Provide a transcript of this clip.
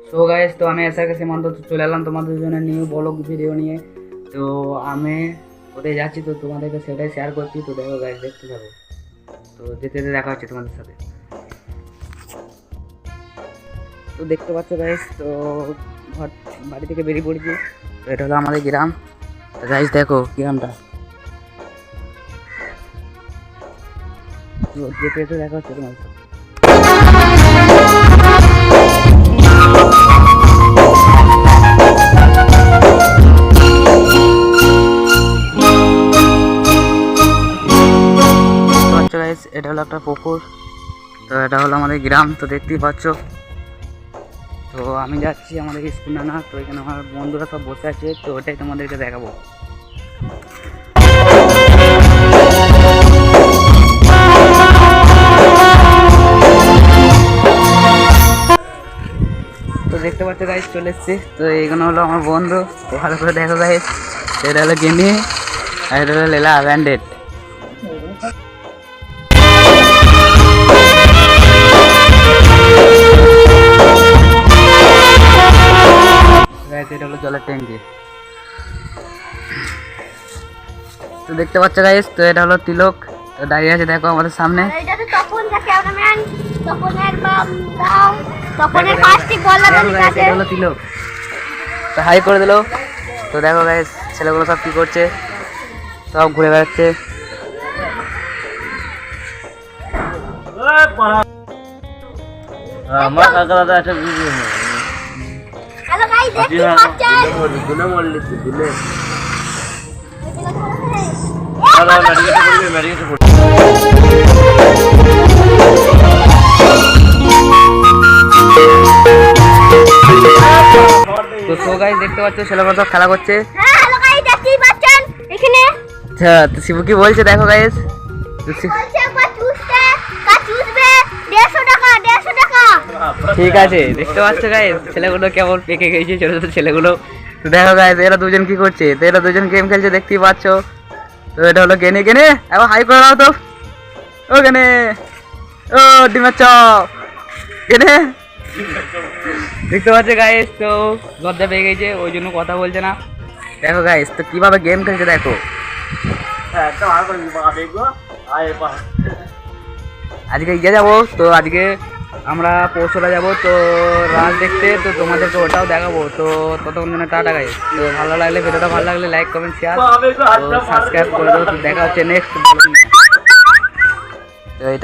So guys, তো আমি SRK সীমান্ত চলে এলাম তোমাদের জন্য নিউ ব্লগ ভিডিও নিয়ে। তো আমি কোথায় যাচ্ছি তো তোমাদেরকে সেটাই শেয়ার করছি। তো দেখো গাইস, দেখতে থাকো। তো যেতে যেতে দেখা হচ্ছে তোমাদের সাথে। তো দেখতে পাচ্ছ গাইস, তো বাড়ি থেকে বেরিয়ে পড়েছি। তো এটা হলো আমাদের গ্রাম। তো গাইস দেখো গ্রামটা, তো যেতে যেতে দেখা হচ্ছে তোমাদের সাথে। গাইস এটা হলো একটা পুকুর। তো এটা হলো আমাদের গ্রাম, তো দেখতেই পাচ্ছ। তো আমি যাচ্ছি আমাদের স্কুল না, তো এখানে আমার বন্ধুরা সব বসে আছে, তো ওটাই তোমাদেরকে দেখাবো। তো দেখতে পাচ্ছ গাইস, চলে এসছি। তো এইখানে হলো আমার বন্ধু, তো ভালো করে দেখো গাইস। এটা হলো গেনি আর এটা হলো লেলা ব্যান্ডেড। এটা হলো জলের ট্যাঙ্কি। তো দেখতে পাচ্ছ গাইস, তো এটা হলো তিলক, তো দাঁড়িয়ে আছে দেখো আমাদের সামনে। এটা হলো তিলক, তো হাই করে দিল। তো দেখো গাইস, ছেলেগুলো সব কি করছে, সব ঘুরে বেড়াচ্ছে। আমার কাকারা একটা ভিডিও হ্যালো গাইস, দেখতে পাচ্ছেন দুলে মরলি দুলে তো সো গাইস দেখতে পাচ্ছ ছেলেগুলো সব খেলা করছে। হ্যাঁ হ্যালো গাইস, দেখতেই পাচ্ছেন এখানে। আচ্ছা, তো শিবু কি বলছে দেখো গাইস। বলছে একবার চুষতে চুষবে 150 টাকা 150 টাকা। ঠিক আছে, দেখতে পাচ্ছ গাইস ছেলেগুলো কেমন পেকে গেছে, ছোট ছোট ছেলেগুলো। তো দেখো গাইস এরা দুজন কি করছে, তো এরা দুজন গেম খেলছে দেখতেই পাচ্ছ। তো এটা হলো গেনে গেনে, এবার হাই করে দাও তো। ও গেনে, ও ডিমের চপ গেনে। দেখতে পাচ্ছ গাইস, তো লজ্জা পেয়ে গেছে, ওই জন্য কথা বলছে না। দেখো গাইস, তো কিভাবে গেম খেলছে দেখো। আজকে ইয়ে যাবো, তো আজকে আমরা পৌঁছলা যাবো তো রাত দেখতে, তো তোমাদেরকে ওটাও দেখাবো। তো ততক্ষণ জন্য টাটা গাইস। তো ভালো লাগলে ভিডিওটা ভালো লাগলে লাইক কমেন্ট শেয়ার তো সাবস্ক্রাইব করে দেবো। তো দেখা হচ্ছে নেক্সট। তো এটা